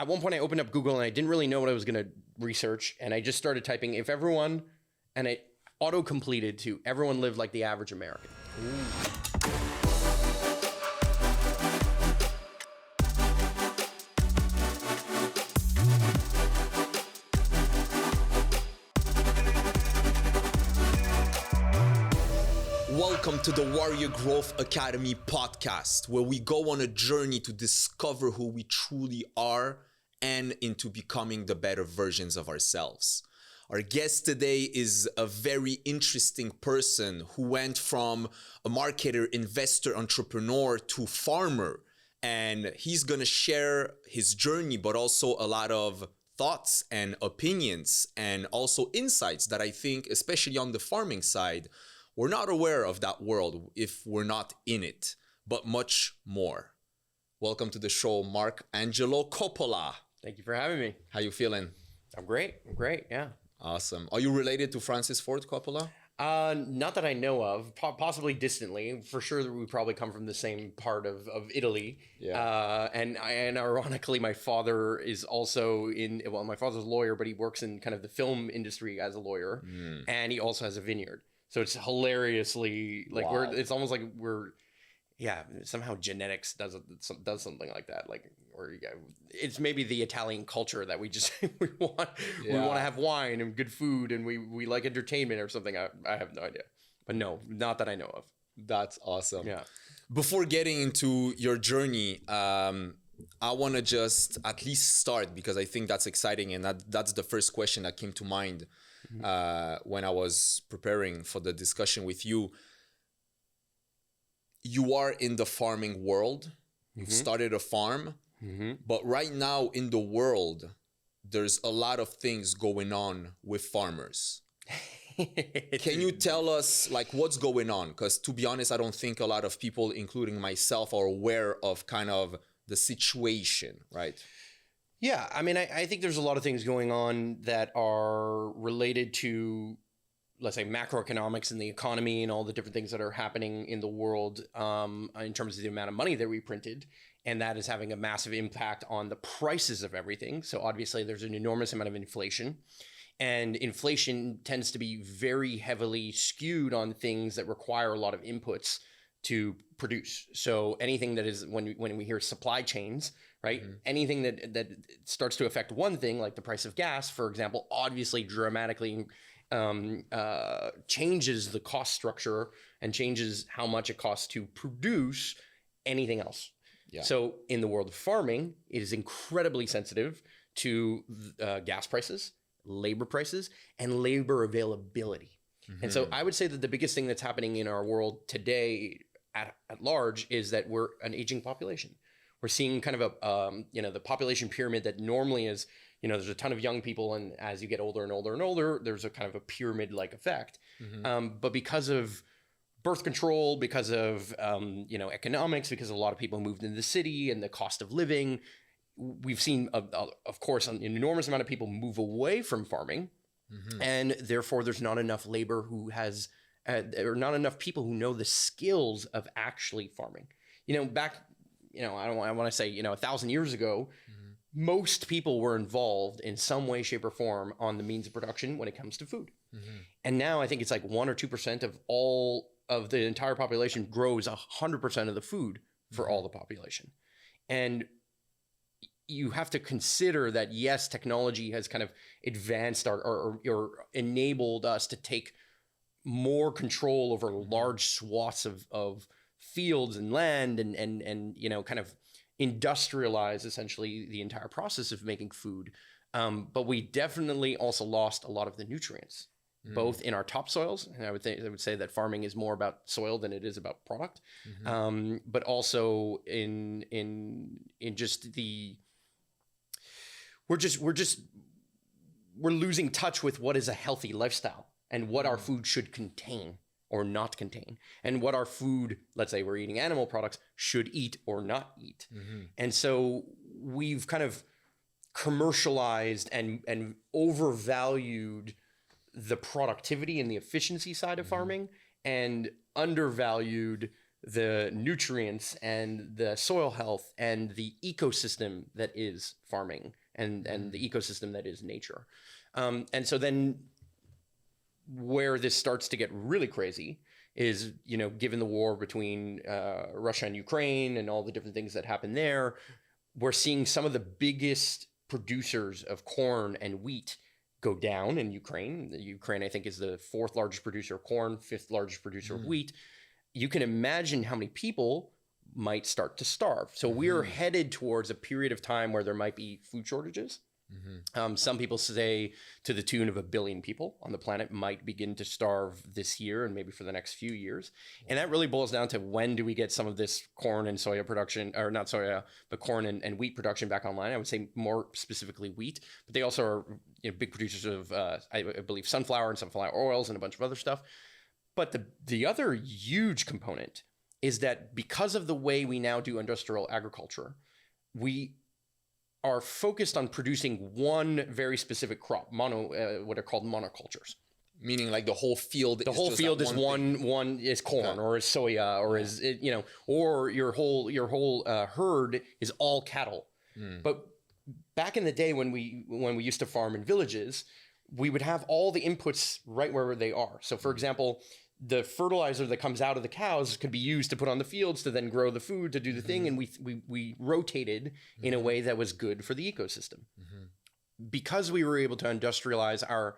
at one point I opened up Google and I didn't really know what I was going to research. And I just started typing if everyone, and it auto-completed to everyone lived like the average American. Ooh. Welcome to the Warrior Growth Academy podcast, where we go on a journey to discover who we truly are and into becoming the better versions of ourselves. Our guest today is a very interesting person who went from a marketer, investor, entrepreneur to farmer. And he's going to share his journey, but also a lot of thoughts and opinions and also insights that I think, especially on the farming side, we're not aware of that world if we're not in it, but much more. Welcome to the show, Marc Angelo Coppola. Thank you for having me. How you feeling? I'm great, yeah. Awesome. Are you related to Francis Ford Coppola? Not that I know of, possibly distantly. For sure, we probably come from the same part of Italy. Yeah. And ironically, my father is also my father's a lawyer, but he works in kind of the film industry as a lawyer. And he also has a vineyard. So it's hilariously like Wow. it's almost like somehow genetics does something like that. Like, or it's maybe the Italian culture that we want to have wine and good food and we like entertainment or something. I have no idea, but no, not that I know of. That's awesome. Yeah. Before getting into your journey, I want to just at least start because I think that's exciting, and that's the first question that came to mind when I was preparing for the discussion with you. You are in the farming world. You've started a farm, but right now in the world, there's a lot of things going on with farmers. Can you tell us like what's going on? Because to be honest, I don't think a lot of people, including myself, are aware of kind of the situation, right? Yeah, I mean, I think there's a lot of things going on that are related to, let's say, macroeconomics and the economy and all the different things that are happening in the world in terms of the amount of money that we printed. And that is having a massive impact on the prices of everything. So obviously, there's an enormous amount of inflation. And inflation tends to be very heavily skewed on things that require a lot of inputs to produce. So anything that is, when we hear supply chains, right? Anything that starts to affect one thing, like the price of gas, for example, obviously dramatically changes the cost structure and changes how much it costs to produce anything else. Yeah. So in the world of farming, it is incredibly sensitive to gas prices, labor prices, and labor availability. And so I would say that the biggest thing that's happening in our world today at large is that we're an aging population. We're seeing kind of the population pyramid that normally is, there's a ton of young people, and as you get older and older and older, there's a kind of a pyramid-like effect. But because of birth control, because of economics, because a lot of people moved into the city and the cost of living, we've seen, of course, an enormous amount of people move away from farming, and therefore there's not enough labor who has. There are not enough people who know the skills of actually farming. Back, I want to say, 1,000 years ago, most people were involved in some way, shape, or form on the means of production when it comes to food. And now I think it's like 1 or 2% of all of the entire population grows 100% of the food for all the population. And you have to consider that, yes, technology has kind of advanced or enabled us to take more control over large swaths of fields and land and kind of industrialize essentially the entire process of making food. But we definitely also lost a lot of the nutrients, both in our topsoils. And I would say that farming is more about soil than it is about product. But also in just the, we're losing touch with what is a healthy lifestyle and what our food should contain or not contain, and what our food, let's say we're eating animal products, should eat or not eat. And so we've kind of commercialized and overvalued the productivity and the efficiency side of farming, and undervalued the nutrients and the soil health and the ecosystem that is farming and the ecosystem that is nature. And so then where this starts to get really crazy is, given the war between Russia and Ukraine and all the different things that happen there, we're seeing some of the biggest producers of corn and wheat go down in Ukraine. Ukraine, I think, is the 4th largest producer of corn, 5th largest producer of wheat. You can imagine how many people might start to starve. So we're headed towards a period of time where there might be food shortages. Some people say to the tune of 1 billion people on the planet might begin to starve this year and maybe for the next few years. And that really boils down to, when do we get some of this corn and soya production, or not soya, but corn and wheat production back online? I would say more specifically wheat, but they also are big producers of, I believe, sunflower and sunflower oils and a bunch of other stuff. But the other huge component is that because of the way we now do industrial agriculture, we are focused on producing one very specific crop, what are called monocultures. Meaning like the whole field. The whole field is one is corn or is soya or is or your whole herd is all cattle. But back in the day when we used to farm in villages, we would have all the inputs right where they are. So for example, the fertilizer that comes out of the cows could be used to put on the fields to then grow the food, to do the thing. And we rotated in a way that was good for the ecosystem. Because we were able to industrialize our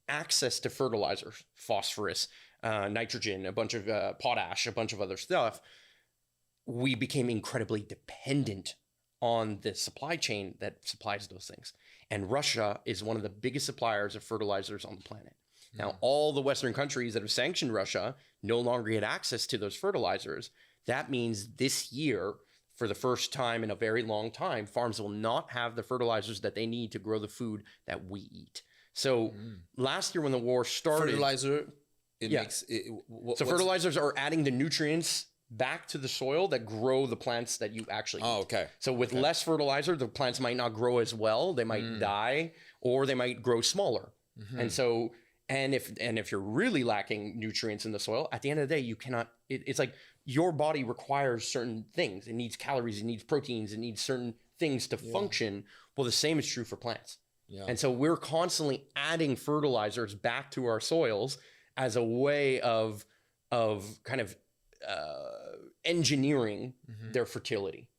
access to fertilizers, phosphorus, nitrogen, a bunch of potash, a bunch of other stuff, we became incredibly dependent on the supply chain that supplies those things. And Russia is one of the biggest suppliers of fertilizers on the planet. Now, all the Western countries that have sanctioned Russia no longer get access to those fertilizers. That means this year, for the first time in a very long time, farms will not have the fertilizers that they need to grow the food that we eat. So last year when the war started... Fertilizer, fertilizers are adding the nutrients back to the soil that grow the plants that you actually eat. Oh, okay. So with less fertilizer, the plants might not grow as well. They might die, or they might grow smaller. And so... And if you're really lacking nutrients in the soil, at the end of the day, you cannot, it's like your body requires certain things. It needs calories, it needs proteins, it needs certain things to function. Well, the same is true for plants. And so we're constantly adding fertilizers back to our soils as a way of kind of engineering their fertility.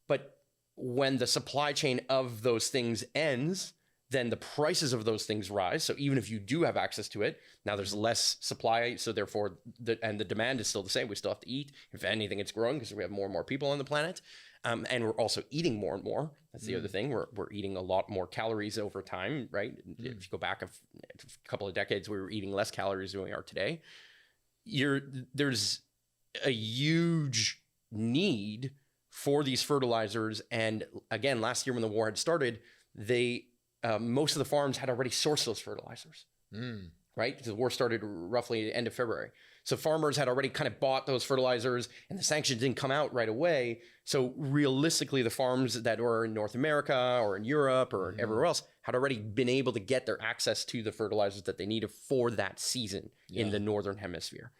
But when the supply chain of those things ends, then the prices of those things rise. So even if you do have access to it, now there's less supply. So therefore, the demand is still the same. We still have to eat. If anything, it's growing because we have more and more people on the planet. And we're also eating more and more. That's the other thing. We're eating a lot more calories over time, right? If you go back a couple of decades, we were eating less calories than we are today. There's a huge need for these fertilizers. And again, last year when the war had started, most of the farms had already sourced those fertilizers, right? Because the war started roughly end of February. So farmers had already kind of bought those fertilizers and the sanctions didn't come out right away. So realistically, the farms that were in North America or in Europe or everywhere else had already been able to get their access to the fertilizers that they needed for that season in the Northern Hemisphere.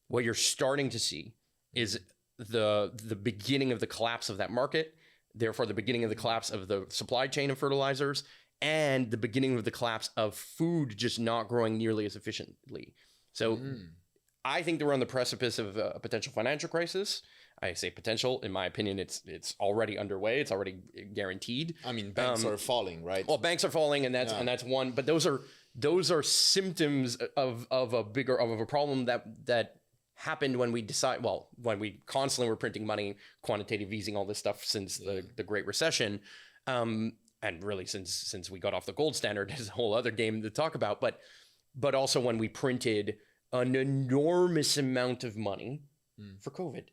What you're starting to see is the beginning of the collapse of that market, therefore the beginning of the collapse of the supply chain of fertilizers, and the beginning of the collapse of food just not growing nearly as efficiently. So I think that we're on the precipice of a potential financial crisis. I say potential. In my opinion, it's already underway. It's already guaranteed. I mean, banks are falling, right? Well, banks are falling, and that's one. But those are symptoms of a problem that happened when we when we constantly were printing money, quantitative easing, all this stuff since the Great Recession. And really, since we got off the gold standard, is a whole other game to talk about. But also when we printed an enormous amount of money for COVID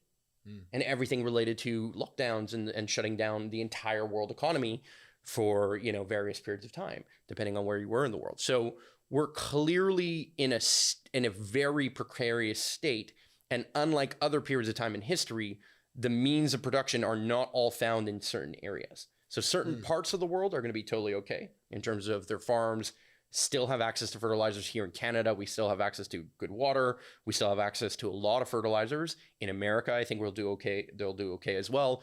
and everything related to lockdowns and shutting down the entire world economy for various periods of time, depending on where you were in the world. So we're clearly in a very precarious state, and unlike other periods of time in history, the means of production are not all found in certain areas. So certain parts of the world are going to be totally okay in terms of their farms still have access to fertilizers here in Canada. We still have access to good water. We still have access to a lot of fertilizers. In America, I think we'll do okay. They'll do okay as well.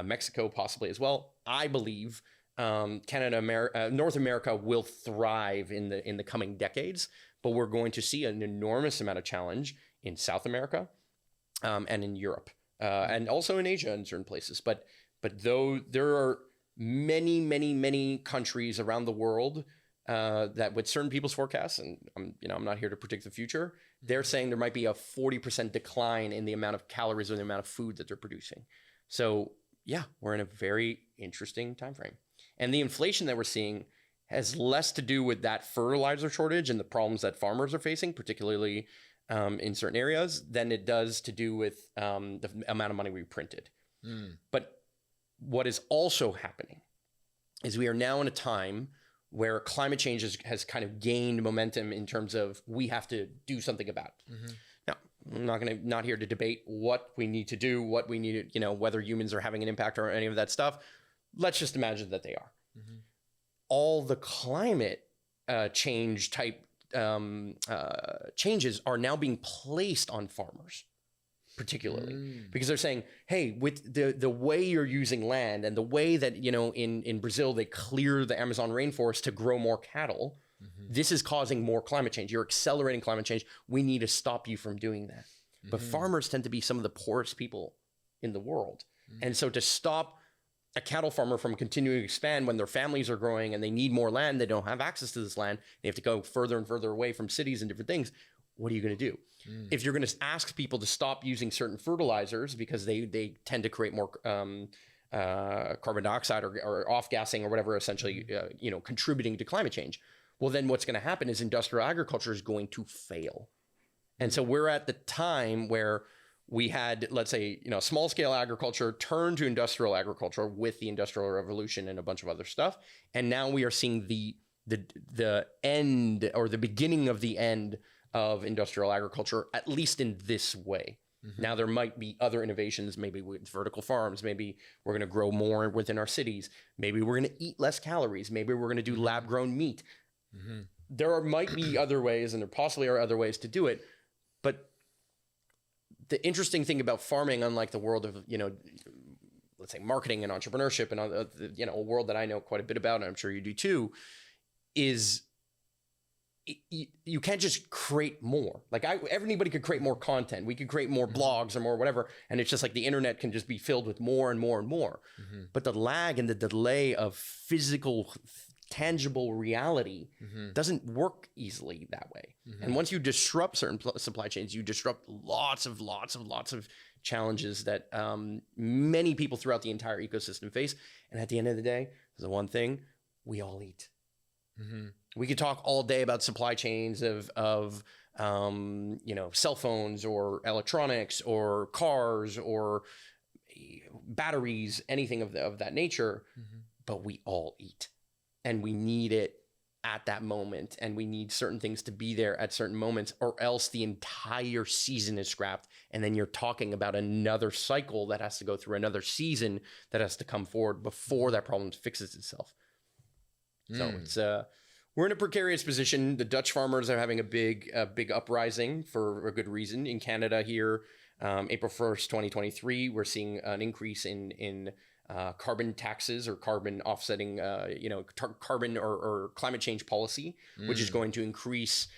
Mexico possibly as well. I believe Canada, North America will thrive in the coming decades, but we're going to see an enormous amount of challenge in South America and in Europe and also in Asia in certain places. But though there are many countries around the world that with certain people's forecasts, and I'm not here to predict the future, they're saying there might be a 40% decline in the amount of calories or the amount of food that they're producing. So yeah, we're in a very interesting time frame. And the inflation that we're seeing has less to do with that fertilizer shortage and the problems that farmers are facing, particularly in certain areas, than it does to do with the amount of money we printed. But what is also happening is we are now in a time where climate change has kind of gained momentum in terms of we have to do something about it. Now, I'm not here to debate what we need to do, what we need to, whether humans are having an impact or any of that stuff. Let's just imagine that they are. All the climate change type changes are now being placed on farmers, particularly because they're saying, hey, with the way you're using land and the way that, in Brazil, they clear the Amazon rainforest to grow more cattle, this is causing more climate change. You're accelerating climate change. We need to stop you from doing that. But farmers tend to be some of the poorest people in the world. And so to stop a cattle farmer from continuing to expand when their families are growing and they need more land, they don't have access to this land, they have to go further and further away from cities and different things. What are you going to do? If you're going to ask people to stop using certain fertilizers because they tend to create more carbon dioxide or off-gassing or whatever, essentially, contributing to climate change, well, then what's going to happen is industrial agriculture is going to fail. And so we're at the time where we had, let's say, small scale agriculture turn to industrial agriculture with the Industrial Revolution and a bunch of other stuff. And now we are seeing the end or the beginning of the end of industrial agriculture, at least in this way. Now there might be other innovations, maybe with vertical farms, maybe we're going to grow more within our cities. Maybe we're going to eat less calories. Maybe we're going to do lab grown meat. There might be other ways, and there possibly are other ways to do it. But the interesting thing about farming, unlike the world of, let's say marketing and entrepreneurship and, a world that I know quite a bit about, and I'm sure you do too, is you can't just create more. Like everybody could create more content. We could create more blogs or more whatever. And it's just like the internet can just be filled with more and more and more. But the lag and the delay of physical tangible reality doesn't work easily that way. And once you disrupt certain supply chains, you disrupt lots of challenges that many people throughout the entire ecosystem face. And at the end of the day, there's the one thing: we all eat. We could talk all day about supply chains of cell phones or electronics or cars or batteries, anything of that nature, but we all eat. And we need it at that moment. And we need certain things to be there at certain moments, or else the entire season is scrapped. And then you're talking about another cycle that has to go through another season that has to come forward before that problem fixes itself. So it's we're in a precarious position. The Dutch farmers are having a big uprising for a good reason. In Canada here, April 1st, 2023, we're seeing an increase in carbon taxes or carbon offsetting, carbon or climate change policy, which is going to increase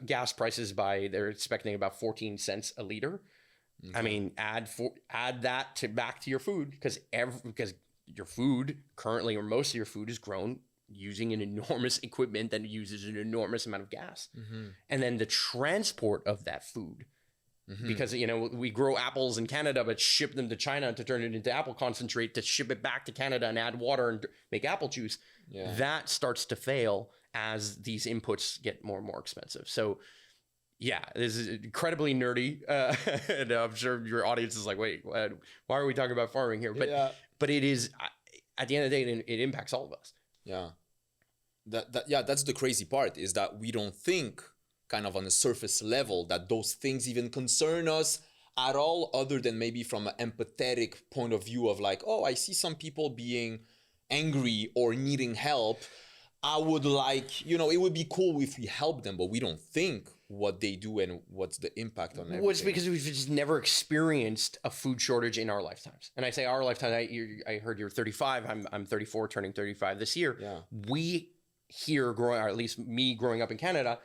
gas prices by, they're expecting about 14 cents a liter. I mean, add that back to your food because your food currently, or most of your food, is grown using an enormous equipment that uses an enormous amount of gas. And then the transport of that food, because, we grow apples in Canada, but ship them to China to turn it into apple concentrate, to ship it back to Canada and add water and make apple juice. That starts to fail as these inputs get more and more expensive. So yeah, this is incredibly nerdy. And I'm sure your audience is like, wait, why are we talking about farming here? But it is, at the end of the day, it impacts all of us. Yeah. That's the crazy part, is that we don't think kind of on a surface level that those things even concern us at all, other than maybe from an empathetic point of view of like, oh, I see some people being angry or needing help. I would like, it would be cool if we help them, but we don't think what they do and what's the impact on everything. Well, it's because we've just never experienced a food shortage in our lifetimes. And I say our lifetime, I heard you're 35, I'm 34, turning 35 this year. Yeah. We here growing, or at least me growing up in Canada,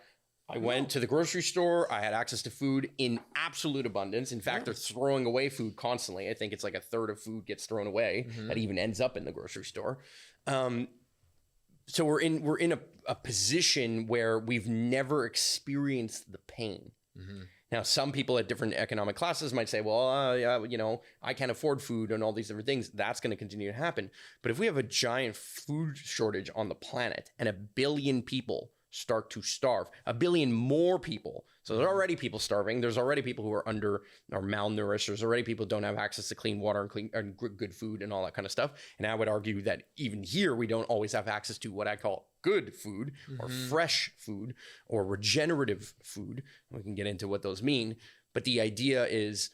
I went to the grocery store. I had access to food in absolute abundance. In fact, they're throwing away food constantly. I think it's like a third of food gets thrown away that even ends up in the grocery store. So we're in a position where we've never experienced the pain. Now, some people at different economic classes might say, well, I can't afford food and all these different things. That's going to continue to happen. But if we have a giant food shortage on the planet and 1 billion people start to starve, 1 billion more people. So there's already people starving. There's already people who are under or malnourished. There's already people who don't have access to clean water and good food and all that kind of stuff. And I would argue that even here, we don't always have access to what I call good food or fresh food or regenerative food. We can get into what those mean. But the idea is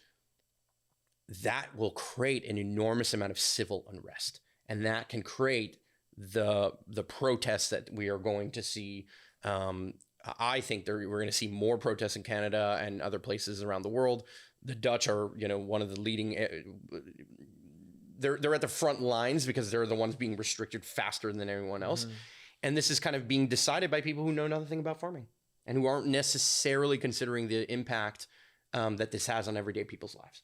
that will create an enormous amount of civil unrest. And that can create the protests that we are going to see. I think we're going to see more protests in Canada and other places around the world. The Dutch are, one of the leading. They're at the front lines because they're the ones being restricted faster than everyone else, and this is kind of being decided by people who know nothing about farming and who aren't necessarily considering the impact that this has on everyday people's lives.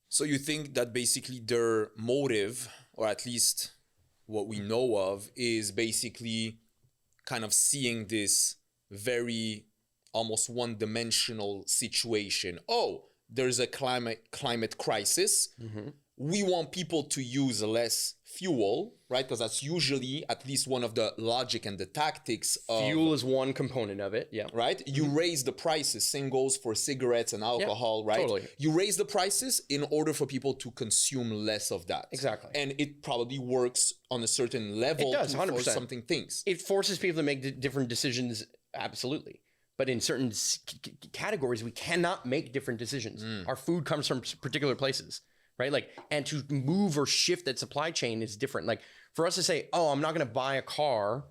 So you think that basically their motive, or at least what we know of, is basically kind of seeing this very almost one-dimensional situation. Oh, there's a climate crisis. We want people to use less fuel, right? Because that's usually at least one of the logic and the tactics of... Fuel is one component of it, yeah. Right? You raise the prices. Same goes for cigarettes and alcohol, right? Totally. You raise the prices in order for people to consume less of that. Exactly. And it probably works on a certain level. It does, 100%. For something things. It forces people to make different decisions, absolutely. But in certain categories, we cannot make different decisions. Our food comes from particular places. Right? Like, and to move or shift that supply chain is different. Like for us to say, oh, I'm not going to buy a car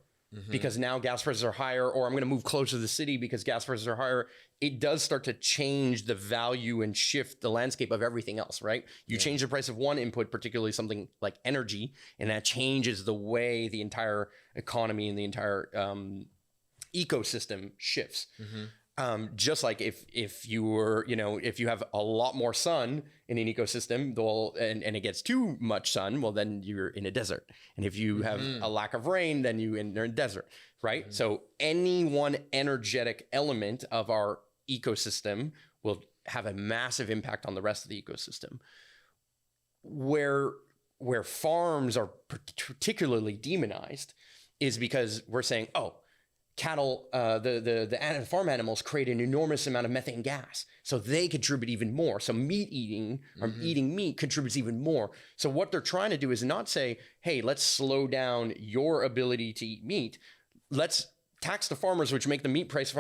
because now gas prices are higher, or I'm going to move closer to the city because gas prices are higher. It does start to change the value and shift the landscape of everything else, right? You change the price of one input, particularly something like energy, and that changes the way the entire economy and the entire ecosystem shifts. Just like if you were, if you have a lot more sun in an ecosystem, and it gets too much sun, well, then you're in a desert. And if you have a lack of rain, then you're in a desert, right? So any one energetic element of our ecosystem will have a massive impact on the rest of the ecosystem. Where farms are particularly demonized is because we're saying, oh, cattle, the farm animals create an enormous amount of methane gas, so they contribute even more. So meat eating or eating meat contributes even more. So what they're trying to do is not say, hey, let's slow down your ability to eat meat. Let's tax the farmers, which make the meat price.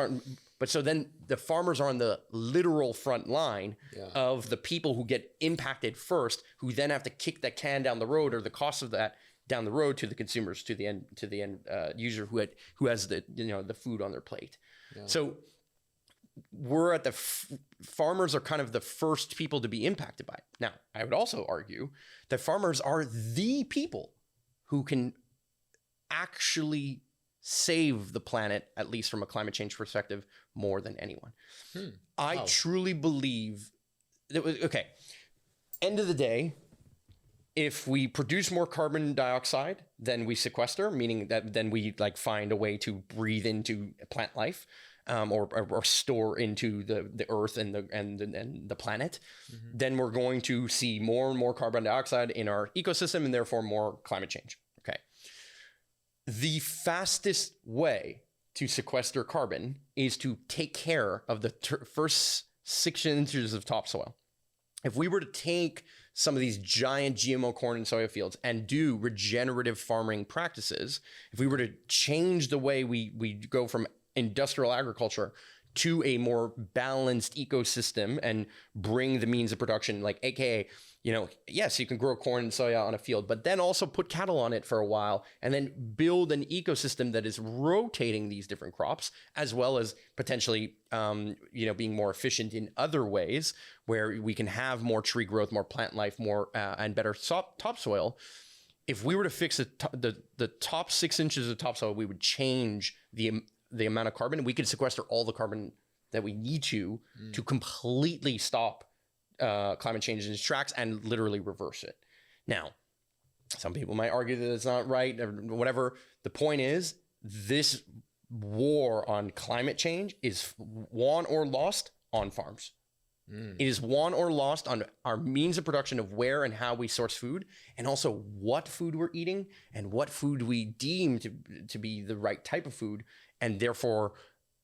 But so then the farmers are on the literal front line of the people who get impacted first, who then have to kick that can down the road, or the cost of that down the road to the consumers, to the end user who has the the food on their plate. So we're at farmers are kind of the first people to be impacted by it. Now, I would also argue that farmers are the people who can actually save the planet, at least from a climate change perspective, more than anyone. I truly believe that. End of the day, if we produce more carbon dioxide than we sequester, meaning that then we find a way to breathe into plant life, or store into the earth and the planet, then we're going to see more and more carbon dioxide in our ecosystem, and therefore more climate change. Okay. The fastest way to sequester carbon is to take care of the first 6 inches of topsoil. If we were to take some of these giant GMO corn and soya fields and do regenerative farming practices, if we were to change the way we go from industrial agriculture to a more balanced ecosystem and bring the means of production, AKA yes, you can grow corn and soya on a field, but then also put cattle on it for a while and then build an ecosystem that is rotating these different crops, as well as potentially, being more efficient in other ways where we can have more tree growth, more plant life, more and better topsoil. If we were to fix the top 6 inches of topsoil, we would change the amount of carbon. We could sequester all the carbon that we need to completely stop climate change in its tracks and literally reverse it. Now, some people might argue that it's not right or whatever. The point is, this war on climate change is won or lost on farms. It is won or lost on our means of production of where and how we source food, and also what food we're eating and what food we deem to be the right type of food, and therefore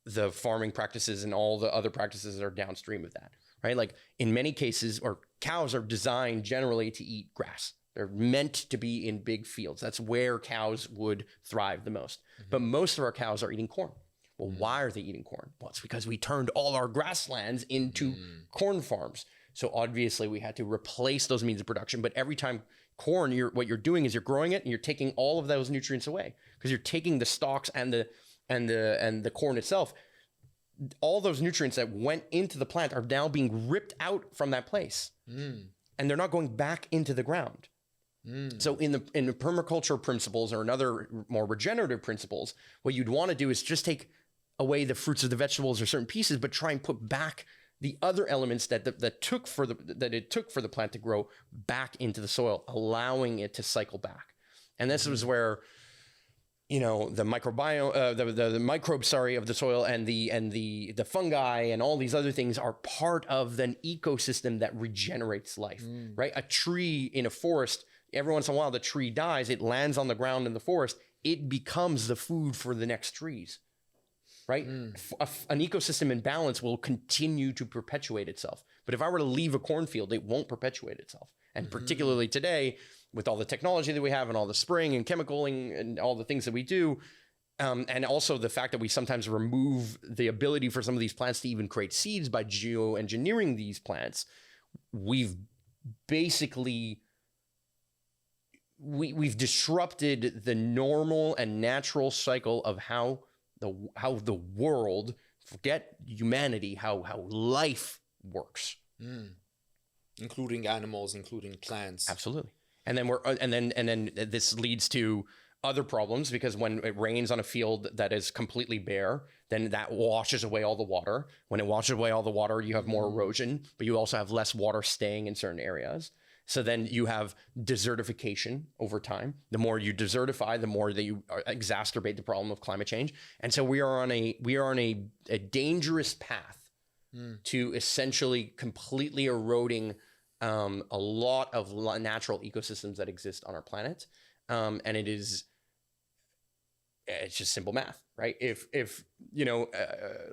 the farming practices and all the other practices that are downstream of that. Right? Like in many cases, or cows are designed generally to eat grass. They're meant to be in big fields. That's where cows would thrive the most. But most of our cows are eating corn. Well, why are they eating corn? Well, it's because we turned all our grasslands into corn farms. So obviously we had to replace those means of production. But every time corn, what you're doing is you're growing it and you're taking all of those nutrients away, because you're taking the stalks and the corn itself. All those nutrients that went into the plant are now being ripped out from that place, and they're not going back into the ground. So in the permaculture principles or in other more regenerative principles, what you'd want to do is just take away the fruits of the vegetables or certain pieces, but try and put back the other elements that it took for the plant to grow back into the soil, allowing it to cycle back. And this was where the microbiome, the microbes, of the soil and the fungi and all these other things are part of an ecosystem that regenerates life, right? A tree in a forest, every once in a while, the tree dies, it lands on the ground in the forest, it becomes the food for the next trees, right? An ecosystem in balance will continue to perpetuate itself. But if I were to leave a cornfield, it won't perpetuate itself. And particularly today, with all the technology that we have and all the spraying and chemicaling and all the things that we do, and also the fact that we sometimes remove the ability for some of these plants to even create seeds by geoengineering these plants, we've basically we've disrupted the normal and natural cycle of how the world, forget humanity, how life works, including animals, including plants. Absolutely. And then this leads to other problems, because when it rains on a field that is completely bare, then that washes away all the water. When it washes away all the water, you have more erosion, but you also have less water staying in certain areas. So then you have desertification over time. The more you desertify, the more that you exacerbate the problem of climate change. And so we are on a dangerous path to essentially completely eroding a lot of natural ecosystems that exist on our planet. And it's just simple math, right? If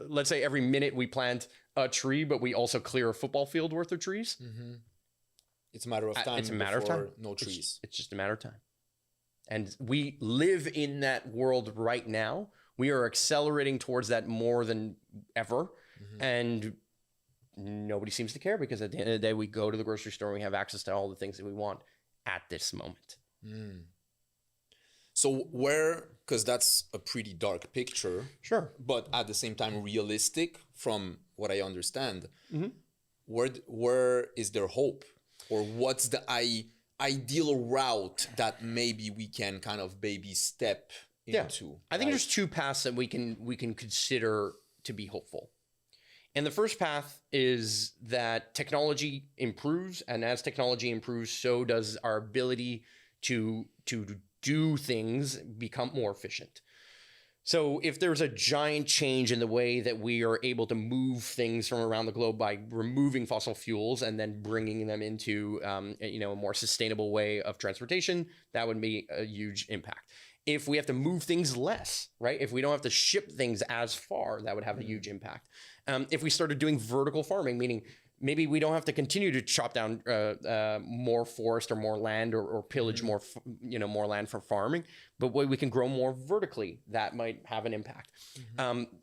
let's say every minute we plant a tree, but we also clear a football field worth of trees. It's a matter of time. It's a matter of time. No trees. It's just a matter of time. And we live in that world right now. We are accelerating towards that more than ever. And nobody seems to care, because at the end of the day, we go to the grocery store and we have access to all the things that we want at this moment. So because that's a pretty dark picture. Sure. But at the same time, realistic from what I understand. Where is there hope? Or what's the ideal route that maybe we can kind of baby step into? I think there's two paths that we can consider to be hopeful. And the first path is that technology improves, and as technology improves, so does our ability to do things become more efficient. So if there's a giant change in the way that we are able to move things from around the globe by removing fossil fuels and then bringing them into a more sustainable way of transportation, that would be a huge impact. If we have to move things less, right? If we don't have to ship things as far, that would have a huge impact. If we started doing vertical farming, meaning maybe we don't have to continue to chop down more forest or more land or pillage more land for farming, but we can grow more vertically. That might have an impact.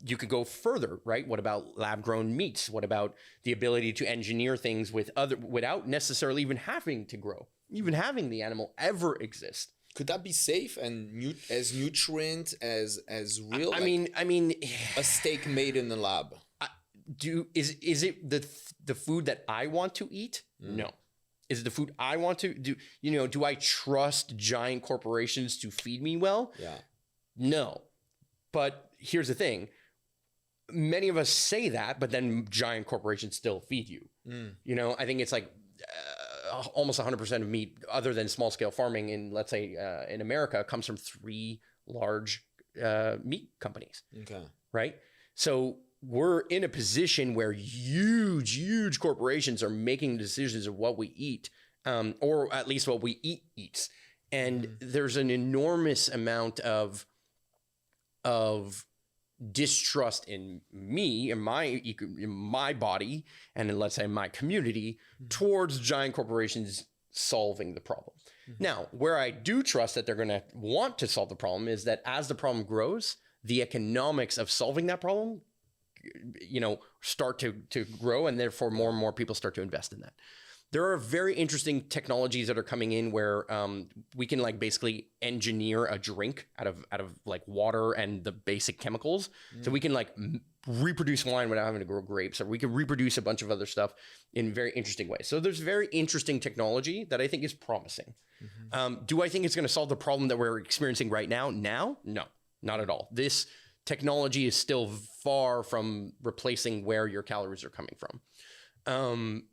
You could go further, right? What about lab-grown meats? What about the ability to engineer things without necessarily even having to grow, even having the animal ever exist? Could that be safe and as nutrient as real? I mean, a steak made in the lab. Is it the food that I want to eat? No. Is it the food I want to do? Do I trust giant corporations to feed me well? Yeah. No. But here's the thing. Many of us say that, but then giant corporations still feed you. I think it's like almost 100% of meat, other than small scale farming in, let's say, in America, comes from 3 large meat companies. Okay. Right? So we're in a position where huge corporations are making decisions of what we eat, or at least what we eats. And there's an enormous amount of distrust in me, in my body, and in, let's say, my community towards giant corporations solving the problem. Now, where I do trust that they're going to want to solve the problem is that as the problem grows, the economics of solving that problem start to grow, and therefore more and more people start to invest in that. There are very interesting technologies that are coming in where we can basically engineer a drink out of water and the basic chemicals. So we can reproduce wine without having to grow grapes, or we can reproduce a bunch of other stuff in very interesting ways. So there's very interesting technology that I think is promising. Do I think it's going to solve the problem that we're experiencing right now? No, not at all. This technology is still far from replacing where your calories are coming from.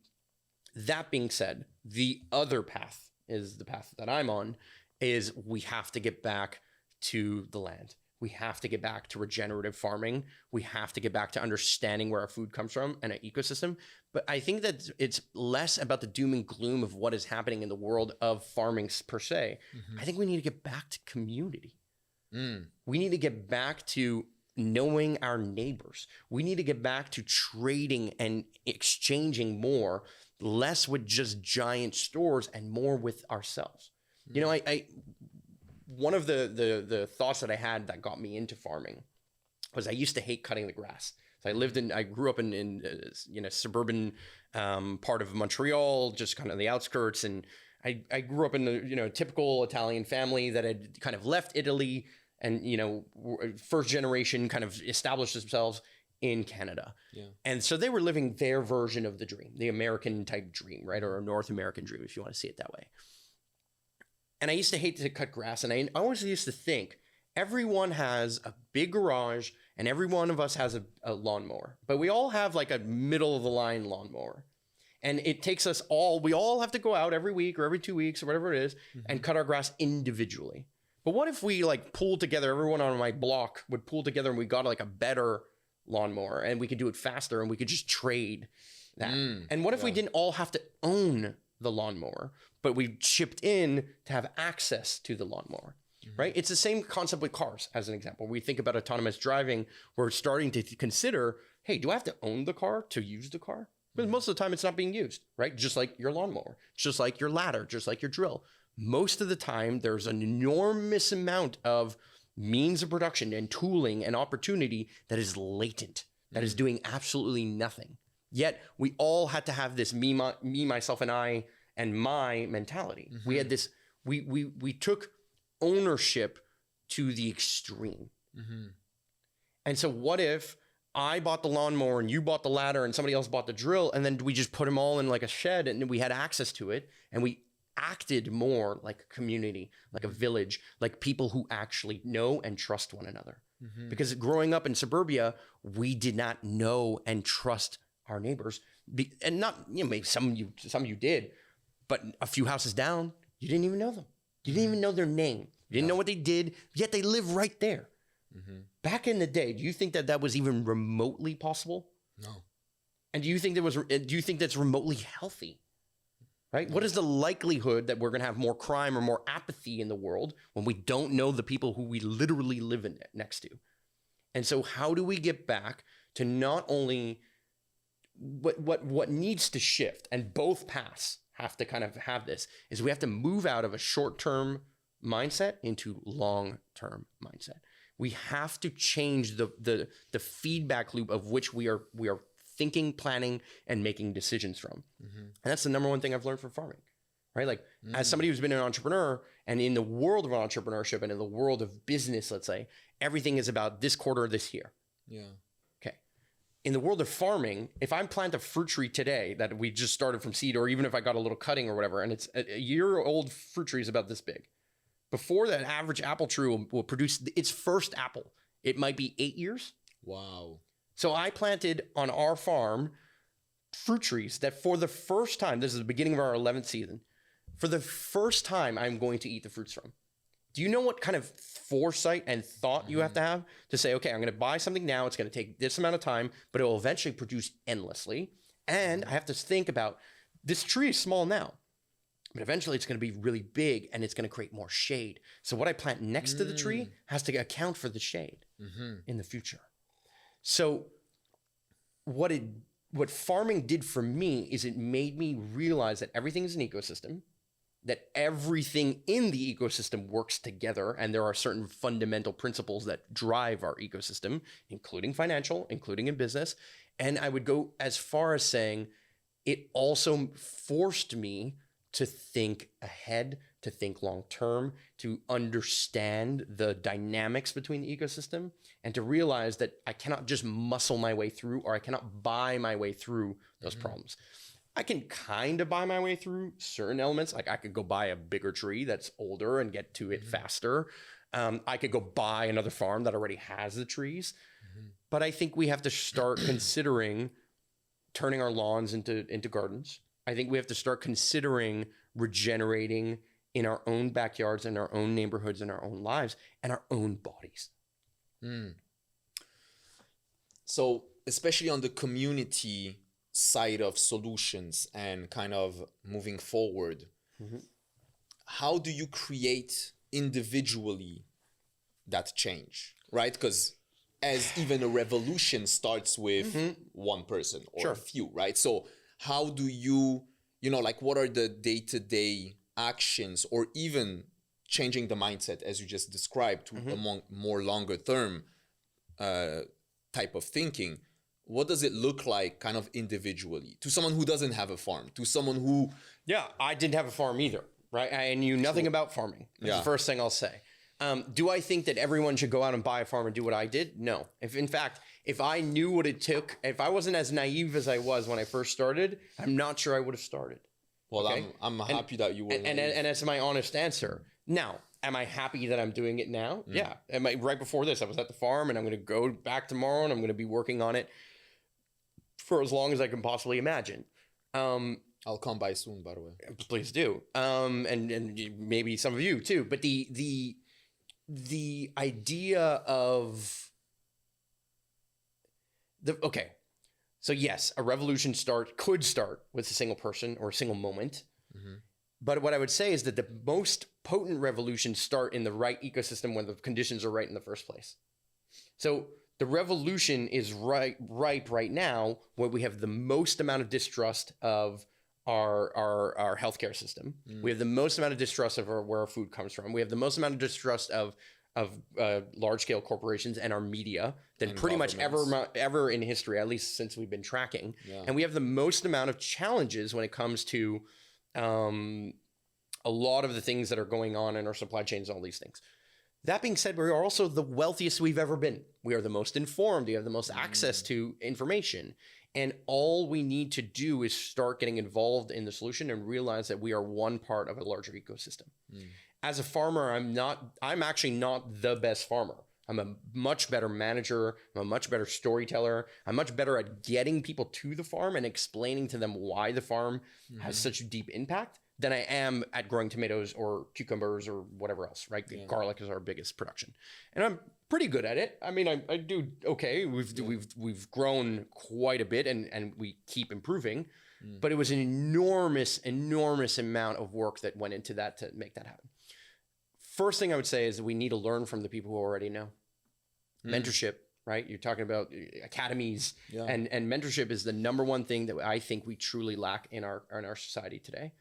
That being said, the other path is the path that I'm on, is we have to get back to the land. We have to get back to regenerative farming. We have to get back to understanding where our food comes from and an ecosystem. But I think that it's less about the doom and gloom of what is happening in the world of farming per se. I think we need to get back to community. We need to get back to knowing our neighbors. We need to get back to trading and exchanging more, less with just giant stores and more with ourselves. One of the thoughts that I had that got me into farming was I used to hate cutting the grass. So I grew up in suburban part of Montreal, just kind of the outskirts, and I grew up in a typical Italian family that had kind of left Italy and first generation kind of established themselves in Canada. And so they were living their version of the dream, the American type dream, right? Or a North American dream, if you want to see it that way. And I used to hate to cut grass. And I always used to think everyone has a big garage and every one of us has a lawnmower, but we all have a middle of the line lawnmower. And it takes us we all have to go out every week or every 2 weeks or whatever it is and cut our grass individually. But what if we pooled together, everyone on my block would pool together and we got a better lawnmower and we could do it faster and we could just trade that. And what if we didn't all have to own the lawnmower, but we chipped in to have access to the lawnmower, right? It's the same concept with cars, as an example. We think about autonomous driving. We're starting to consider, hey, do I have to own the car to use the car? Because most of the time it's not being used, right? Just like your lawnmower, just like your ladder, just like your drill. Most of the time, there's an enormous amount of means of production and tooling and opportunity that is latent, that is doing absolutely nothing. Yet we all had to have this me, myself, and I, and my mentality. We had this, we took ownership to the extreme. And so what if I bought the lawnmower and you bought the ladder and somebody else bought the drill, and then we just put them all in a shed and we had access to it, and we acted more like a community, like a village, like people who actually know and trust one another. Because growing up in suburbia, we did not know and trust our neighbors, and not maybe some of you did, but a few houses down, you didn't even know them. You didn't even know their name. You didn't know what they did, yet they live right there. Back in the day, do you think that was even remotely possible? No. And do you think that's remotely healthy? Right? What is the likelihood that we're going to have more crime or more apathy in the world when we don't know the people who we literally live next to? And so how do we get back to not only what needs to shift, and both paths have to kind of have this, is we have to move out of a short-term mindset into long-term mindset. We have to change the feedback loop of which we are thinking, planning, and making decisions from. And that's the number one thing I've learned from farming, right? Like as somebody who's been an entrepreneur, and in the world of entrepreneurship and in the world of business, let's say, everything is about this quarter, this year. Yeah. Okay. In the world of farming, if I plant a fruit tree today that we just started from seed, or even if I got a little cutting or whatever, and it's a year-old fruit tree is about this big. Before that average apple tree will produce its first apple, it might be 8 years. Wow. So I planted on our farm fruit trees that for the first time, this is the beginning of our 11th season, for the first time I'm going to eat the fruits from. Do you know what kind of foresight and thought you have to say, okay, I'm going to buy something now. It's going to take this amount of time, but it will eventually produce endlessly. And I have to think about, this tree is small now, but eventually it's going to be really big and it's going to create more shade. So what I plant next to the tree has to account for the shade in the future. So what farming did for me is it made me realize that everything is an ecosystem, that everything in the ecosystem works together, and there are certain fundamental principles that drive our ecosystem, including financial, including in business. And I would go as far as saying it also forced me to think ahead, to think long term, to understand the dynamics between the ecosystem, and to realize that I cannot just muscle my way through, or I cannot buy my way through those problems. I can kind of buy my way through certain elements. Like I could go buy a bigger tree that's older and get to it faster. I could go buy another farm that already has the trees. But I think we have to start considering turning our lawns into gardens. I think we have to start considering regenerating in our own backyards, in our own neighborhoods, in our own lives, and our own bodies. So especially on the community side of solutions and kind of moving forward, how do you create individually that change, right? Because as even a revolution starts with one person or a few, right? So how do you, like what are the day-to-day actions, or even changing the mindset as you just described to a more longer term type of thinking? What does it look like kind of individually to someone who doesn't have a farm, to someone who... Yeah, I didn't have a farm either, right? I knew nothing about farming. That's the first thing I'll say. Do I think that everyone should go out and buy a farm and do what I did? No. In fact, if I knew what it took, if I wasn't as naive as I was when I first started, I'm not sure I would have started. Well, okay? I'm happy that you were. And that's my honest answer. Now, am I happy that I'm doing it now? Yeah. Right before this, I was at the farm, and I'm going to go back tomorrow, and I'm going to be working on it for as long as I can possibly imagine. I'll come by soon, by the way. Please do. And maybe some of you too. But the idea of okay. So yes, a revolution could start with a single person or a single moment. But what I would say is that the most potent revolutions start in the right ecosystem when the conditions are right in the first place. So the revolution is ripe right now, where we have the most amount of distrust of our healthcare system. We have the most amount of distrust of where our food comes from. We have the most amount of distrust of large scale corporations and our media than pretty much ever in history, at least since we've been tracking. And we have the most amount of challenges when it comes to a lot of the things that are going on in our supply chains and all these things. That being said, we are also the wealthiest we've ever been. We are the most informed. We have the most access to information. And all we need to do is start getting involved in the solution and realize that we are one part of a larger ecosystem. As a farmer, I'm actually not the best farmer. I'm a much better manager. I'm a much better storyteller. I'm much better at getting people to the farm and explaining to them why the farm has such a deep impact than I am at growing tomatoes or cucumbers or whatever else, right? Garlic is our biggest production. And I'm pretty good at it. I mean, I do okay. We've grown quite a bit and we keep improving, but it was an enormous amount of work that went into that to make that happen. First thing I would say is that we need to learn from the people who already know. Mentorship right? You're talking about academies, Yeah. and mentorship is the number one thing that I think we truly lack in our society today.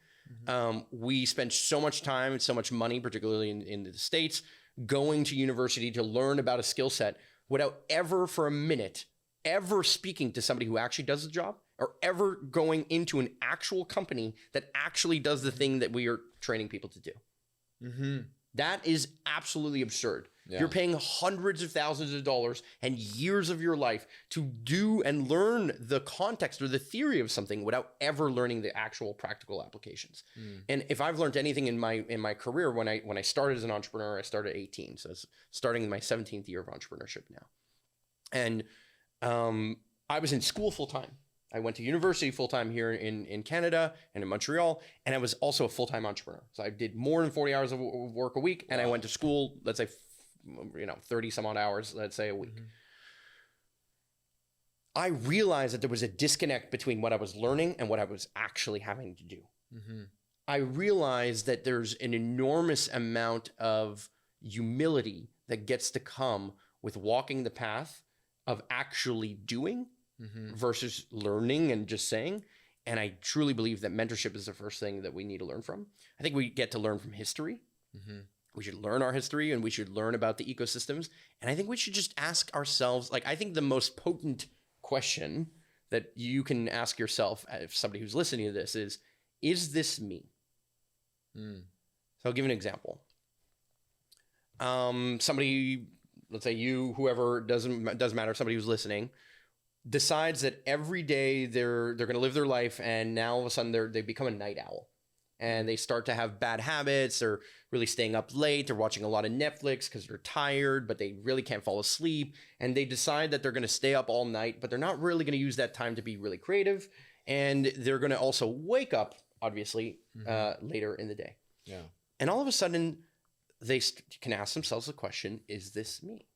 We spend so much time and so much money, particularly in the States, going to university to learn about a skill set without ever for a minute ever speaking to somebody who actually does the job, or ever going into an actual company that actually does the thing that we are training people to do. That is absolutely absurd. Yeah. You're paying hundreds of thousands of dollars and years of your life to do and learn the context or the theory of something without ever learning the actual practical applications. And if I've learned anything in my career, when I started as an entrepreneur, I started at 18. So it's starting in my 17th year of entrepreneurship now. And I was in school full time. I went to university full time here in Canada and in Montreal, and I was also a full time entrepreneur. So I did more than 40 hours of work a week, and I went to school, let's say, 30 some odd hours, let's say, a week. I realized that there was a disconnect between what I was learning and what I was actually having to do. I realized that there's an enormous amount of humility that gets to come with walking the path of actually doing versus learning and just saying. And I truly believe that mentorship is the first thing that we need to learn from. I think we get to learn from history. We should learn our history, and we should learn about the ecosystems. And I think we should just ask ourselves, like, I think the most potent question that you can ask yourself, if somebody who's listening to this, is this me? So I'll give you an example. Somebody, let's say you, whoever, doesn't matter, somebody who's listening, decides that every day they're going to live their life, and now all of a sudden they become a night owl, and they start to have bad habits. They're really staying up late. They're watching a lot of Netflix because they're tired, but they really can't fall asleep. And they decide that they're going to stay up all night, but they're not really going to use that time to be really creative. And they're going to also wake up, obviously, later in the day. Yeah. And all of a sudden, they can ask themselves the question, is this me?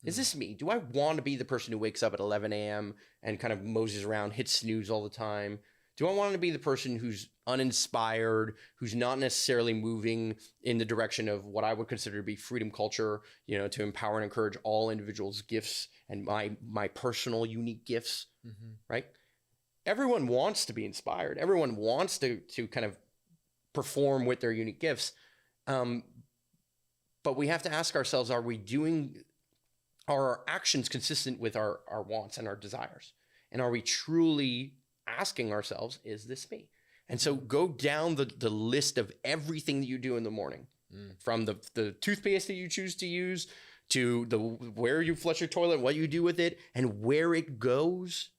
Is this me? Do I want to be the person who wakes up at 11 a.m. and kind of moses around, hits snooze all the time? Do I want to be the person who's uninspired, who's not necessarily moving in the direction of what I would consider to be freedom culture, to empower and encourage all individuals' gifts and my personal unique gifts, right? Everyone wants to be inspired. Everyone wants to kind of perform with their unique gifts. But we have to ask ourselves, are our actions consistent with our wants and our desires? And are we truly asking ourselves, is this me? And so go down the list of everything that you do in the morning, from the toothpaste that you choose to use, to where you flush your toilet, what you do with it, and where it goes,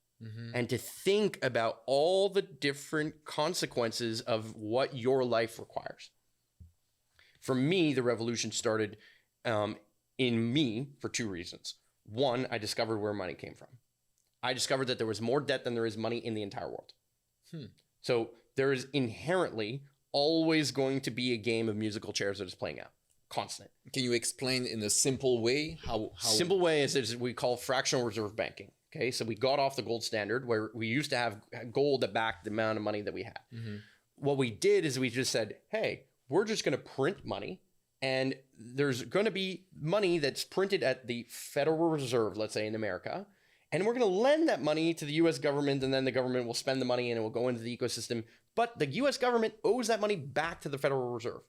and to think about all the different consequences of what your life requires. For me, the revolution started in me for two reasons. One, I discovered where money came from. I discovered that there was more debt than there is money in the entire world. So there is inherently always going to be a game of musical chairs that is playing out. Constant. Can you explain in a simple way how... Simple way is we call fractional reserve banking. Okay, so we got off the gold standard where we used to have gold that backed the amount of money that we had. What we did is we just said, hey, we're just going to print money, and there's going to be money that's printed at the Federal Reserve, let's say in America, and we're going to lend that money to the U.S. government, and then the government will spend the money and it will go into the ecosystem. But the U.S. government owes that money back to the Federal Reserve.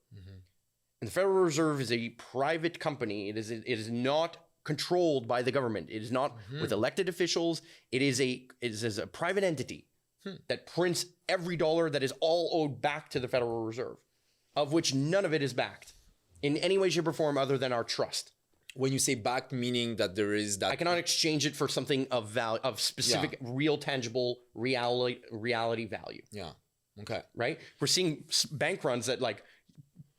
And the Federal Reserve is a private company. It is not controlled by the government. It is not with elected officials. It is a private entity that prints every dollar that is all owed back to the Federal Reserve, of which none of it is backed in any way, shape, or form other than our trust. When you say backed, meaning that there is that... I cannot exchange it for something of value, of specific, real, tangible reality value. Yeah. Okay. Right? We're seeing bank runs that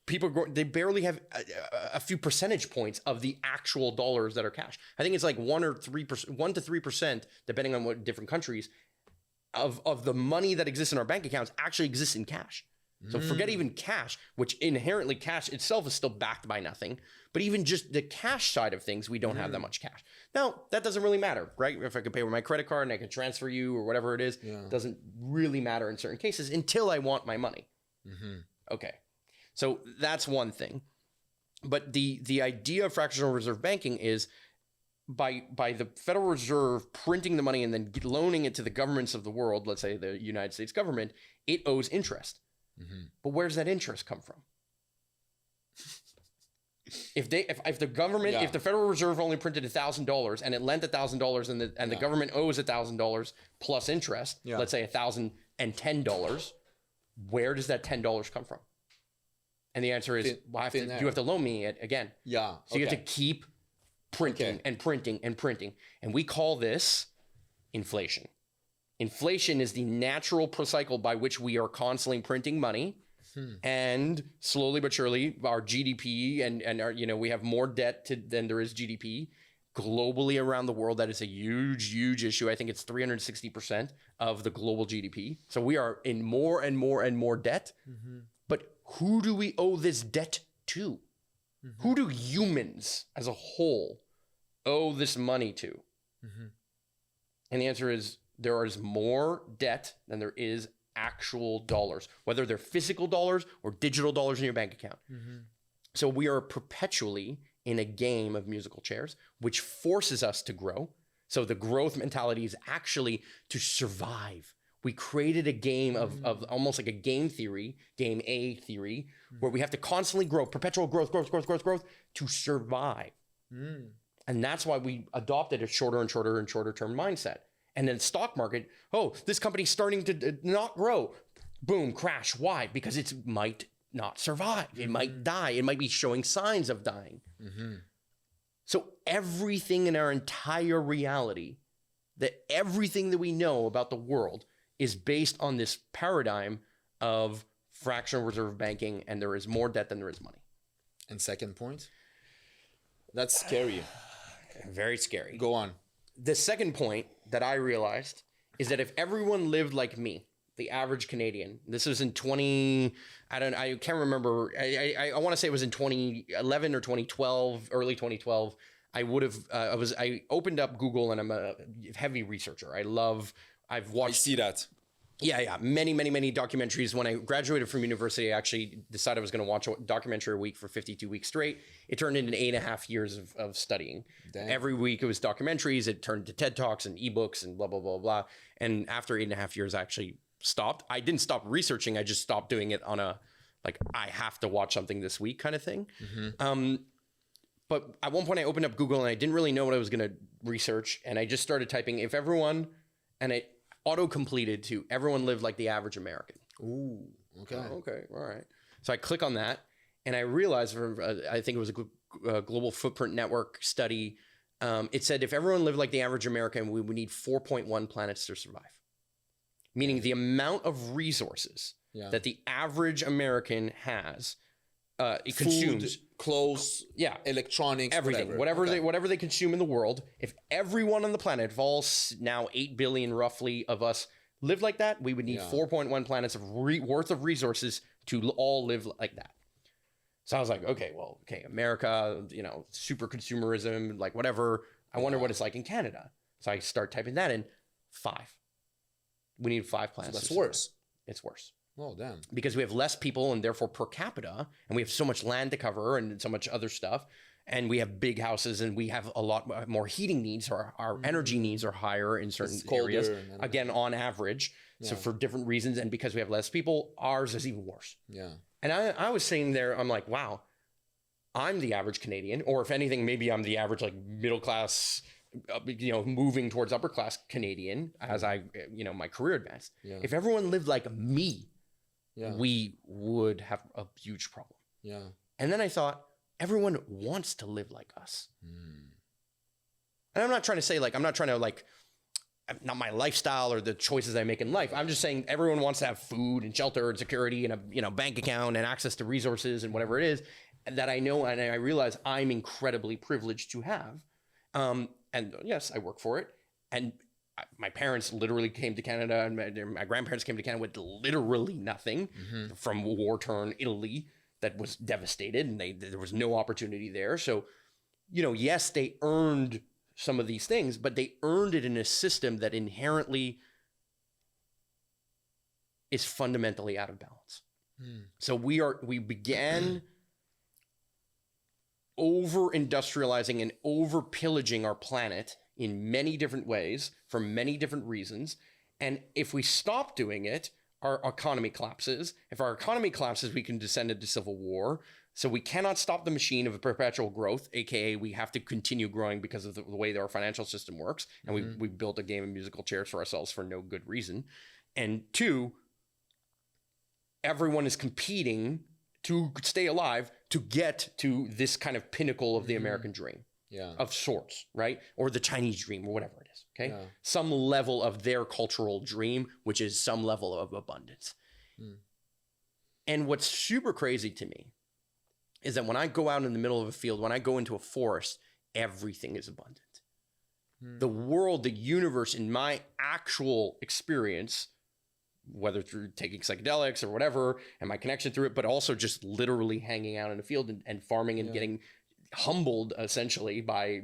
people, they barely have a few percentage points of the actual dollars that are cash. I think it's like 1 to 3%, depending on what different countries, of the money that exists in our bank accounts actually exists in cash. So forget even cash, which inherently cash itself is still backed by nothing. But even just the cash side of things, we don't have that much cash. Now, that doesn't really matter, right? If I can pay with my credit card and I can transfer you or whatever it is, doesn't really matter in certain cases until I want my money. Okay. So that's one thing. But the idea of fractional reserve banking is by the Federal Reserve printing the money and then loaning it to the governments of the world, let's say the United States government, it owes interest. But where's that interest come from? If the government, if the Federal Reserve only printed $1,000 and it lent $1,000 and the government owes $1,000 plus interest, let's say $1,010, where does that $10 come from? And the answer is, you have to loan me it again. Yeah. So you have to keep printing and printing and printing. And we call this inflation. Inflation is the natural cycle by which we are constantly printing money. And slowly but surely, our GDP and our, we have more debt than there is GDP globally around the world. That is a huge, huge issue. I think it's 360% of the global GDP. So we are in more and more and more debt. But who do we owe this debt to? Who do humans as a whole owe this money to? And the answer is there is more debt than there is actual dollars, whether they're physical dollars or digital dollars in your bank account. So we are perpetually in a game of musical chairs, which forces us to grow. So the growth mentality is actually to survive. We created a game of almost like a game theory, game A theory, where we have to constantly grow, perpetual growth to survive. And that's why we adopted a shorter and shorter and shorter term mindset. And then stock market, this company's starting to not grow. Boom, crash. Why? Because it might not survive. It might die. It might be showing signs of dying. So everything in our entire reality, everything that we know about the world is based on this paradigm of fractional reserve banking, and there is more debt than there is money. And second point? That's scary. Very scary. Go on. The second point that I realized is that if everyone lived like me, the average Canadian, this was in I can't remember. I want to say it was in 2011 or 2012, early 2012. I opened up Google, and I'm a heavy researcher. I've watched. I see that. Yeah. Many documentaries. When I graduated from university, I actually decided I was going to watch a documentary a week for 52 weeks straight. It turned into 8.5 years of studying. Dang. Every week it was documentaries. It turned to TED Talks and ebooks and blah, blah, blah, blah. And after 8.5 years, I actually stopped. I didn't stop researching. I just stopped doing it on I have to watch something this week kind of thing. But at one point I opened up Google and I didn't really know what I was going to research. And I just started typing, if everyone, and it auto-completed to everyone lived like the average American. Ooh, okay. Okay, all right. So I click on that and I realized, I think it was a Global Footprint Network study. It said if everyone lived like the average American, we would need 4.1 planets to survive. Meaning the amount of resources that the average American has, it Food, consumes. Clothes, electronics, everything, whatever they consume in the world. If everyone on the planet, if all now 8 billion roughly of us lived like that, we would need 4.1 planets of worth of resources to all live like that. So I was like, okay, America, super consumerism, like whatever. I wonder what it's like in Canada. So I start typing that in. 5. We need 5 planets. So that's worse. It's worse. Oh, damn. Because we have less people and therefore per capita, and we have so much land to cover and so much other stuff. And we have big houses and we have a lot more heating needs. Our energy needs are higher in certain areas. Again, on average. So for different reasons. And because we have less people, ours is even worse. Yeah. And I was sitting there, I'm like, wow, I'm the average Canadian. Or if anything, maybe I'm the average middle class, moving towards upper class Canadian as my career advanced. Yeah. If everyone lived like me, we would have a huge problem. Yeah. And then I thought, everyone wants to live like us. And I'm not trying to say not my lifestyle or the choices I make in life. I'm just saying everyone wants to have food and shelter and security and a bank account and access to resources and whatever it is that I know and I realize I'm incredibly privileged to have. And yes, I work for it. And my parents literally came to Canada and my grandparents came to Canada with literally nothing from war-torn Italy that was devastated and there was no opportunity there. So, yes, they earned some of these things, but they earned it in a system that inherently is fundamentally out of balance. So we began over industrializing and over pillaging our planet in many different ways for many different reasons. And if we stop doing it, our economy collapses. If our economy collapses, we can descend into civil war. So we cannot stop the machine of perpetual growth, aka we have to continue growing because of the way that our financial system works. And we built a game of musical chairs for ourselves for no good reason. And two, everyone is competing to stay alive to get to this kind of pinnacle of the American dream. Yeah. Of sorts, right? Or the Chinese dream or whatever it is, okay? Yeah. Some level of their cultural dream, which is some level of abundance. And what's super crazy to me is that when I go out in the middle of a field, when I go into a forest, everything is abundant. The world, the universe, in my actual experience, whether through taking psychedelics or whatever, and my connection through it, but also just literally hanging out in a field and farming and getting humbled essentially by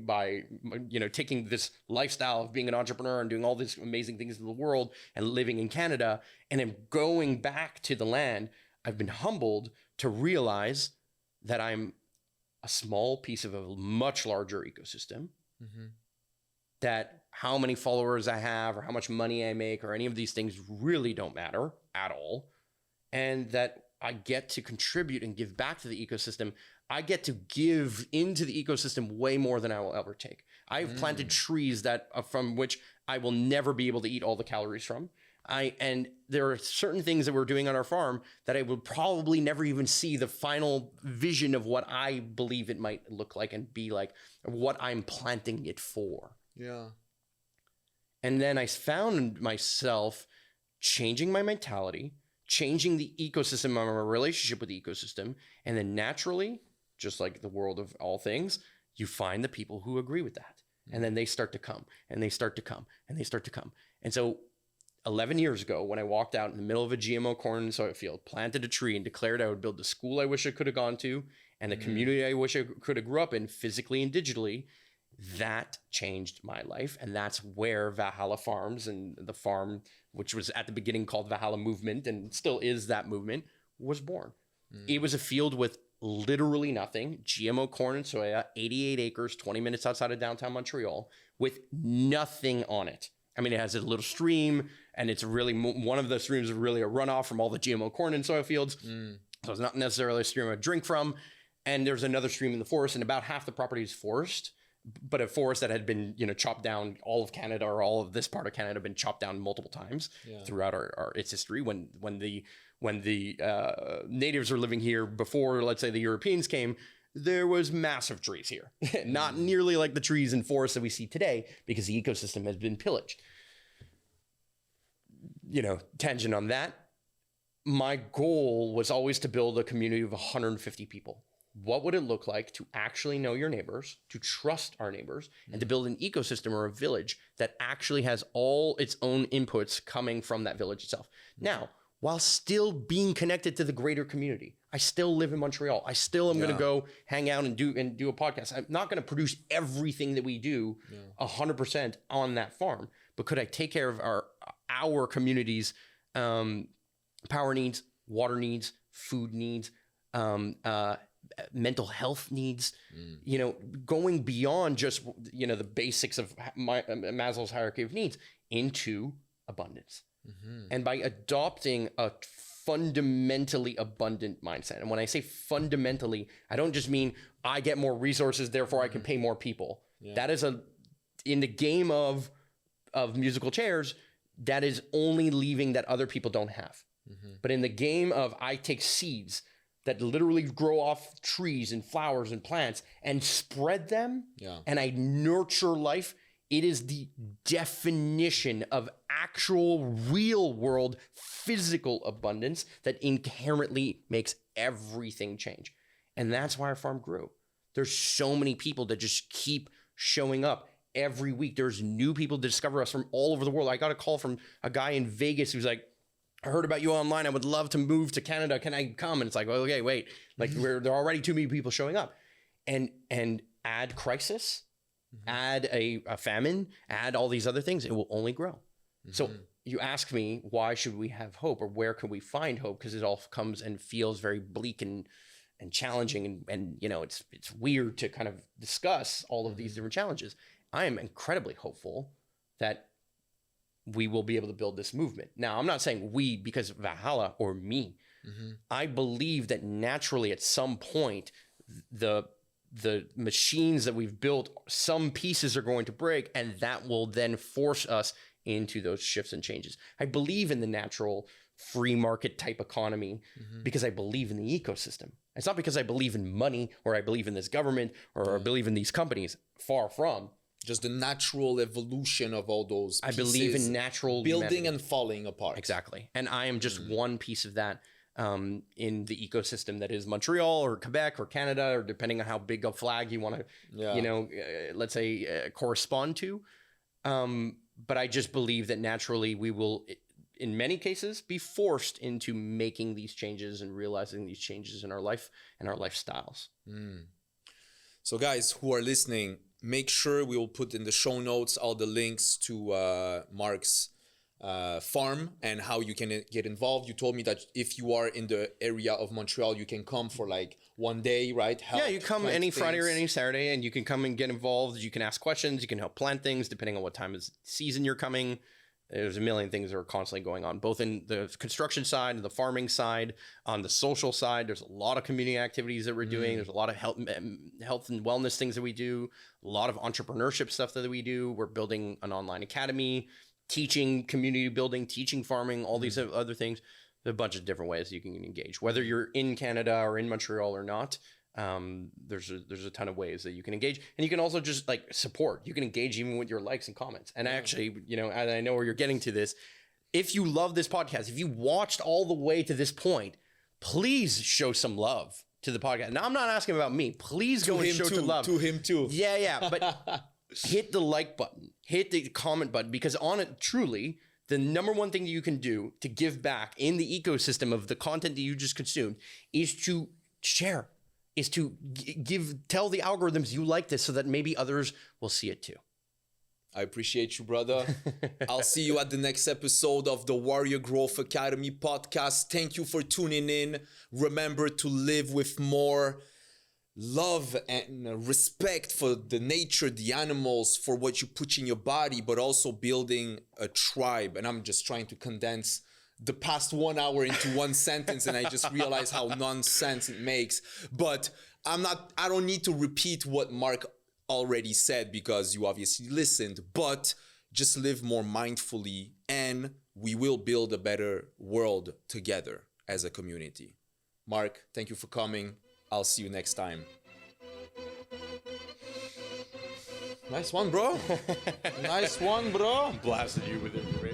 taking this lifestyle of being an entrepreneur and doing all these amazing things in the world and living in Canada, and then going back to the land, I've been humbled to realize that I'm a small piece of a much larger ecosystem. That how many followers I have or how much money I make or any of these things really don't matter at all. And that I get to contribute and give back to the ecosystem. I get to give into the ecosystem way more than I will ever take. I've planted trees that from which I will never be able to eat all the calories from. And there are certain things that we're doing on our farm that I would probably never even see the final vision of what I believe it might look like and be like, what I'm planting it for. Yeah. And then I found myself changing my mentality, changing the ecosystem, my relationship with the ecosystem. And then naturally, just like the world of all things, you find the people who agree with that. And then they start to come and they start to come and they start to come. And so 11 years ago, when I walked out in the middle of a GMO corn and soy field, planted a tree and declared I would build the school I wish I could have gone to and the community I wish I could have grew up in physically and digitally, that changed my life. And that's where Valhalla Farms and the farm, which was at the beginning called Valhalla Movement and still is that movement, was born. It was a field with literally nothing, GMO corn and soya, 88 acres, 20 minutes outside of downtown Montreal, with nothing on it. I mean, it has a little stream, and it's really, one of the streams is really a runoff from all the GMO corn and soya fields. So it's not necessarily a stream I drink from. And there's another stream in the forest, and about half the property is forest, but a forest that had been, chopped down. All of Canada, or all of this part of Canada, had been chopped down multiple times throughout its history. When the natives were living here before, let's say, the Europeans came, there was massive trees here. Not nearly like the trees and forests that we see today, because the ecosystem has been pillaged. Tangent on that, my goal was always to build a community of 150 people. What would it look like to actually know your neighbors, to trust our neighbors, and to build an ecosystem or a village that actually has all its own inputs coming from that village itself? Now, while still being connected to the greater community. I still live in Montreal. I still am going to go hang out and do a podcast. I'm not going to produce everything that we do 100% on that farm, but could I take care of our community's power needs, water needs, food needs, mental health needs, going beyond just, the basics of Maslow's hierarchy of needs into abundance. And by adopting a fundamentally abundant mindset, and when I say fundamentally, I don't just mean I get more resources, therefore I can pay more people. That is in the game of musical chairs, that is only leaving that other people don't have. But in the game of I take seeds that literally grow off trees and flowers and plants and spread them, and I nurture life, it is the definition of actual real world physical abundance that inherently makes everything change. And that's why our farm grew. There's so many people that just keep showing up every week. There's new people to discover us from all over the world. I got a call from a guy in Vegas who's like, I heard about you online. I would love to move to Canada. Can I come? And it's like, well, okay, wait. Like there are already too many people showing up. And add crisis, add a famine, add all these other things, it will only grow. So you ask me, why should we have hope, or where can we find hope? Because it all comes and feels very bleak and and challenging, and you know, it's weird to kind of discuss all of these different challenges. I am incredibly hopeful that we will be able to build this movement. Now, I'm not saying we because of Valhalla or me. I believe that naturally at some point, the machines that we've built, some pieces are going to break, and that will then force us into those shifts and changes. I believe in the natural free market type economy because I believe in the ecosystem. It's not because I believe in money or I believe in this government or I believe in these companies. Far from. Just the natural evolution of all those pieces. I believe in natural building humanity. And falling apart. Exactly. And I am just one piece of that in the ecosystem that is Montreal or Quebec or Canada, or depending on how big a flag you want to, you know, let's say correspond to. But I just believe that naturally we will, in many cases, be forced into making these changes and realizing these changes in our life and our lifestyles. So guys who are listening, make sure we will put in the show notes all the links to Marc's farm and how you can get involved. You told me that if you are in the area of Montreal, you can come for like one day, right? Yeah, you come any Friday or any Saturday, and you can come and get involved. You can ask questions. You can help plant things depending on what time of season you're coming. There's a million things that are constantly going on, both in the construction side, the farming side, on the social side. There's a lot of community activities that we're doing. There's a lot of health and wellness things that we do, a lot of entrepreneurship stuff that we do. We're building an online academy, teaching community building, teaching farming, all these other things. There's a bunch of different ways you can engage, whether you're in Canada or in Montreal or not. There's a ton of ways that you can engage, and you can also just like support. You can engage even with your likes and comments. And actually, you know, and I know where you're getting to this. If you love this podcast, if you watched all the way to this point, please show some love to the podcast. Now, I'm not asking about me. Please go and show some love to him too. Yeah, but hit the like button, hit the comment button, because on it, truly, the number one thing you can do to give back in the ecosystem of the content that you just consumed is to share. Is to tell the algorithms you like this so that maybe others will see it too. I appreciate you, brother. I'll see you at the next episode of the Warrior Growth Academy podcast. Thank you for tuning in. Remember to live with more love and respect for the nature, the animals, for what you put in your body, but also building a tribe. And I'm just trying to condense the past 1 hour into one sentence, and I just realized how nonsense it makes. But I don't need to repeat what Marc already said because you obviously listened, but just live more mindfully and we will build a better world together as a community. Marc, thank you for coming. I'll see you next time. Nice one, bro. Nice one, bro. Blasted you with information.